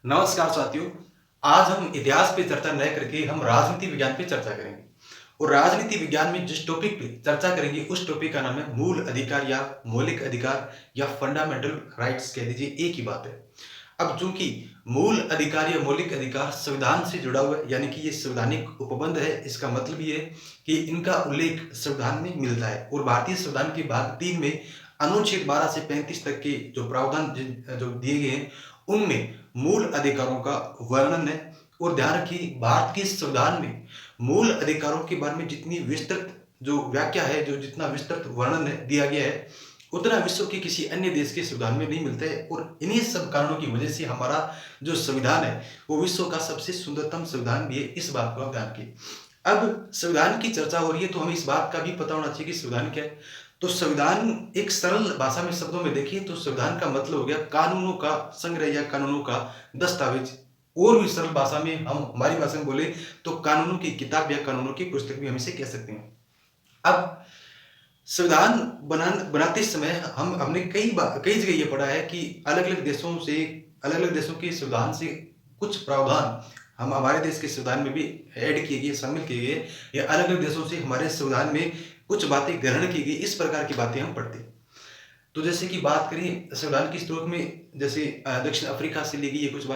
नमस्कार साथियों। आज हम इतिहास पे चर्चा न करके हम राजनीति विज्ञान पे चर्चा करेंगे। और राजनीति विज्ञान में जिस टॉपिक पे चर्चा करेंगे उस टॉपिक का नाम है मूल अधिकार या मौलिक अधिकार या फंडामेंटल राइट्स कह दीजिए, एक ही बात है। अब चूंकि मूल अधिकार या मौलिक अधिकार संविधान से जुड़ा हुआ है, यानी कि ये संवैधानिक उपबंध है, इसका मतलब ये है कि इनका उल्लेख संविधान में मिलता है। और भारतीय संविधान के भाग 3 में अनुच्छेद 12 से 35 तक के जो प्रावधान जो दिए गए हैं उनमें मूल अधिकारों का वर्णन है। और ध्यान रखिए, भारत के संविधान में मूल अधिकारों के बारे में जितनी विस्तृत जो व्याख्या है, जो जितना विस्तृत वर्णन है दिया गया है, उतना विश्व के किसी अन्य देश के संविधान में नहीं मिलता है। और इन्हीं सब कारणों की वजह से हमारा जो संविधान है वो विश्व का सबसे सुंदरतम संविधान भी है। इस बात को आप ध्यान रखिए। अब संविधान की चर्चा हो रही है तो हमें इस बात का भी पता होना चाहिए कि संविधान क्या है। तो संविधान एक सरल भाषा में शब्दों में देखिए तो संविधान का मतलब हो गया कानूनों का संग्रह या कानूनों का दस्तावेज। और भी सरल भाषा में हम हमारी भाषा में बोले तो कानूनों की किताब या कानूनों की पुस्तक भी हम इसे कह सकते हैं। अब संविधान बनाते समय हमने कई जगह ये पढ़ा है कि अलग अलग देशों के संविधान से कुछ प्रावधान हम हमारे देश के संविधान में भी ऐड किए गए, शामिल किए गए, या अलग अलग देशों से हमारे संविधान में कुछ बातें ग्रहण की गई। इस प्रकार की बातें हम पढ़ते हैं। तो जैसे कि बात करें संविधान के स्रोत में, जैसे दक्षिण अफ्रीका से ली गई है कुछ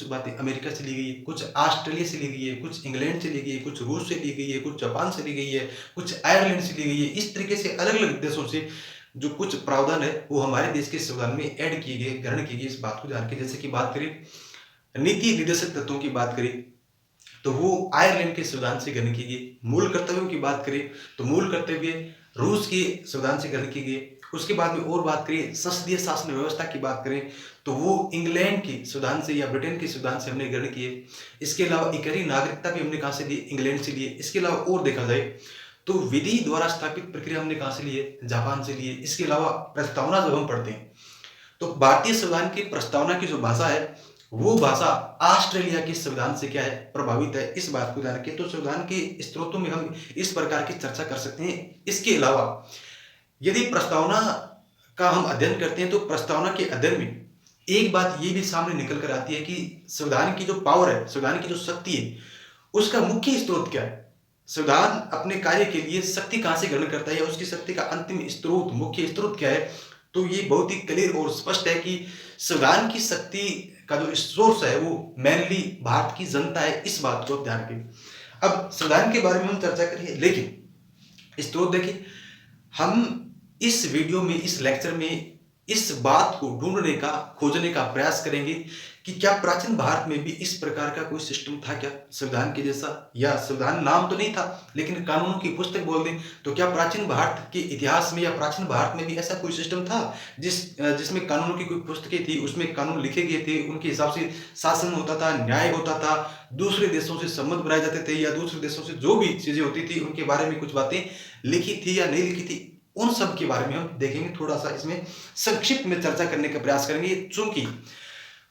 बातें अमेरिका से ली गई है, कुछ ऑस्ट्रेलिया से ली गई है, कुछ इंग्लैंड से ली गई है, कुछ रूस से ली गई है, कुछ जापान से ली गई है, कुछ आयरलैंड से ली गई है। इस तरीके से अलग अलग देशों से जो कुछ प्रावधान है वो हमारे देश के संविधान में ऐड किए गए, ग्रहण किए गए। इस बात को ध्यान के, जैसे कि बात करें नीति निर्देशक तत्वों की बात करें तो वो आयरलैंड के संविधान से ग्रहण की गई। मूल कर्तव्यों की बात करें तो मूल कर्तव्य रूस के संविधान से ग्रहण की गई। उसके बाद में और बात करें संसदीय शासन व्यवस्था की बात करें तो वो इंग्लैंड के संविधान से या ब्रिटेन के संविधान से हमने ग्रहण किए। इसके अलावा इकहरी नागरिकता भी हमने कहाँ से ली? इंग्लैंड से लिए। इसके अलावा और देखा जाए तो विधि द्वारा स्थापित प्रक्रिया हमने कहाँ से लिए? जापान से लिए। इसके अलावा प्रस्तावना जब हम पढ़ते हैं तो भारतीय संविधान की प्रस्तावना की जो भाषा है वो भाषा ऑस्ट्रेलिया के संविधान से क्या है? प्रभावित है। इस बात को ध्यान रखें। तो संविधान के स्रोतों में हम इस प्रकार की चर्चा कर सकते हैं। इसके अलावा यदि प्रस्तावना का हम अध्ययन करते हैं तो प्रस्तावना के अध्ययन में एक बात ये भी सामने निकल कर आती है कि संविधान की जो पावर है, संविधान की जो शक्ति है, उसका मुख्य स्रोत क्या है? संविधान अपने कार्य के लिए शक्ति कहां से ग्रहण करता है या उसकी शक्ति का अंतिम स्रोत, मुख्य स्रोत क्या है? तो ये बहुत ही क्लियर और स्पष्ट है कि संविधान की शक्ति का जो सोर्स है वो मेनली भारत की जनता है। इस बात को ध्यान रखें। अब संविधान के बारे में हम चर्चा करिए, लेकिन स्रोत देखिए, हम इस वीडियो में, इस लेक्चर में इस बात को ढूंढने का, खोजने का प्रयास करेंगे कि क्या प्राचीन भारत में भी इस प्रकार का कोई सिस्टम था क्या संविधान के जैसा? या संविधान नाम तो नहीं था लेकिन कानूनों की पुस्तक बोल दें तो क्या प्राचीन भारत के इतिहास में या प्राचीन भारत में भी ऐसा कोई सिस्टम था जिसमें कानूनों की कोई पुस्तकें थी, उसमें कानून लिखे गए थे, उनके हिसाब से शासन होता था, न्याय होता था, दूसरे देशों से संबंध बनाए जाते थे, या दूसरे देशों से जो भी चीजें होती थी उनके बारे में कुछ बातें लिखी थी या नहीं लिखी थी? उन सब के बारे में हम देखेंगे। थोड़ा सा इसमें संक्षिप्त में चर्चा करने का प्रयास करेंगे। चूंकि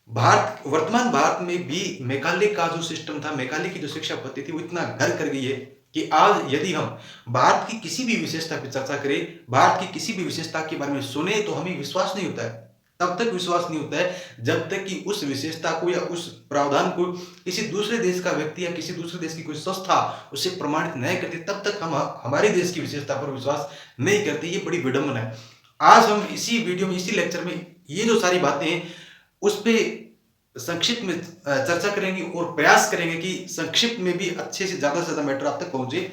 वर्तमान भारत में भी मैकाले का जो सिस्टम था, मैकाले की जो शिक्षा पद्धति थी वो इतना घर कर गई है कि आज यदि हम भारत की किसी भी विशेषता पर चर्चा करें, भारत की किसी भी विशेषता के बारे में सुने तो हमें विश्वास नहीं होता है। तब तक विश्वास नहीं होता है जब तक कि उस विशेषता को या उस प्रावधान को किसी दूसरे देश का व्यक्ति या किसी दूसरे देश की कोई संस्था उसे प्रमाणित नहीं करती, तब तक हम हमारे देश की विशेषता पर विश्वास नहीं करते। ये बड़ी विडंबना है। आज हम इसी वीडियो में, इसी लेक्चर में ये जो सारी बातें हैं उस पर संक्षिप्त में चर्चा करेंगे और प्रयास करेंगे कि संक्षिप्त में भी अच्छे से ज्यादा मैटर आप तक पहुंचे।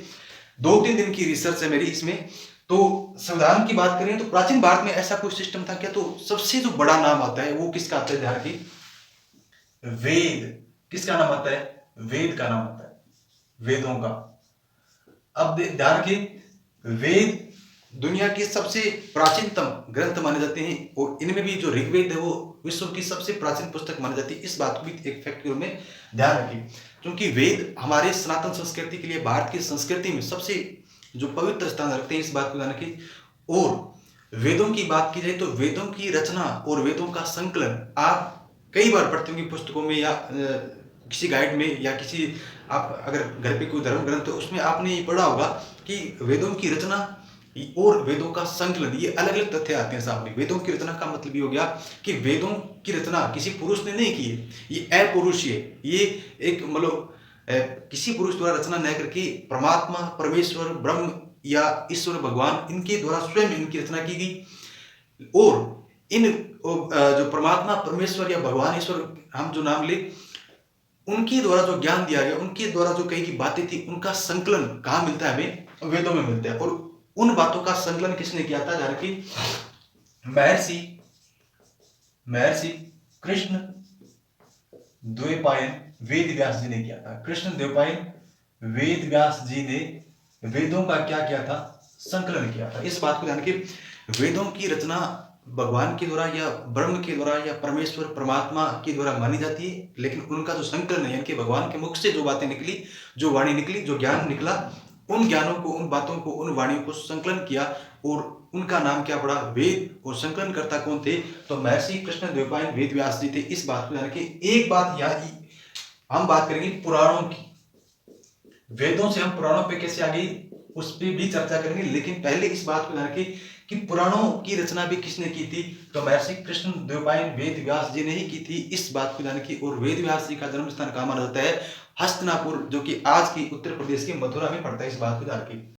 2-3 दिन की रिसर्च है मेरी इसमें। तो संविधान की बात करें तो प्राचीन भारत में ऐसा कोई सिस्टम था क्या? तो सबसे जो बड़ा नाम आता है वो किसका आता है? ध्यान रखिए, वेद। किसका नाम आता है? वेद का नाम आता है, वेदों का। अब ध्यान रखिए, वेद दुनिया के सबसे प्राचीनतम ग्रंथ माने जाते हैं और इनमें भी जो ऋग्वेद है वो विश्व की सबसे प्राचीन पुस्तक मानी जाती है। इस बात को भी एक फैक्ट के रूप में ध्यान रखिए, क्योंकि वेद हमारे सनातन संस्कृति के लिए, भारत की संस्कृति में सबसे जो पवित्र स्थान रखते हैं। इस बात को ध्यान रखिए। और वेदों की बात की जाए तो वेदों की रचना और वेदों का संकलन आप कई बार पढ़ते होंगे पुस्तकों में या किसी गाइड में, या किसी आप अगर घर पे कोई धर्म ग्रंथ है उसमें आपने ये पढ़ा होगा कि वेदों की रचना और वेदों का संकलन, ये अलग अलग तथ्य आते हैं सामने। वेदों की रचना का मतलब ये हो गया कि वेदों की रचना किसी पुरुष ने नहीं की है, ये अपुरुषीय है। ये एक मतलब किसी पुरुष द्वारा रचना न करके परमात्मा, परमेश्वर, ब्रह्म या ईश्वर भगवान, इनके द्वारा स्वयं इनकी रचना की गई। और इन जो परमात्मा, परमेश्वर या भगवान, ईश्वर, हम जो नाम ले, उनके द्वारा जो ज्ञान दिया गया, उनके द्वारा जो कही की बातें थी, उनका संकलन कहाँ मिलता है? हमें वेदों में मिलता है। और उन बातों का संकलन किसने किया था? जान कि महर्षि महर्षि कृष्ण द्वैपायन वेद व्यास जी ने किया था। कृष्ण द्वैपायन वेद व्यास जी ने वेदों का क्या किया था? संकलन किया था। इस बात को ध्यान के वेदों की रचना भगवान के द्वारा या ब्रह्म के द्वारा या परमेश्वर परमात्मा के द्वारा मानी जाती है, लेकिन उनका जो संकलन है, यानी कि भगवान के मुख से जो बातें निकली, जो वाणी निकली, जो ज्ञान निकला, उन ज्ञानों को, उन बातों को, उन वाणियों को संकलन किया और उनका नाम क्या पड़ा? वेद। और संकलन करता कौन थे? तो महर्षि कृष्ण द्वैपायन वेद व्यास जी थे। इस बात को ध्यान के एक बात यहाँ हम बात करेंगे पुराणों की। वेदों से हम पुराणों पे कैसे आ गई, उस पर भी चर्चा करेंगे, लेकिन पहले इस बात को ध्यान रखें कि पुराणों की रचना भी किसने की थी? तो महर्षि कृष्ण द्वैपायन वेद व्यास जी ने ही की थी। इस बात को ध्यान रखिए। और वेद व्यास जी का जन्म स्थान कहाँ माना जाता है? हस्तिनापुर, जो कि आज की उत्तर प्रदेश के मथुरा में पड़ता है। इस बात को ध्यान रखिए।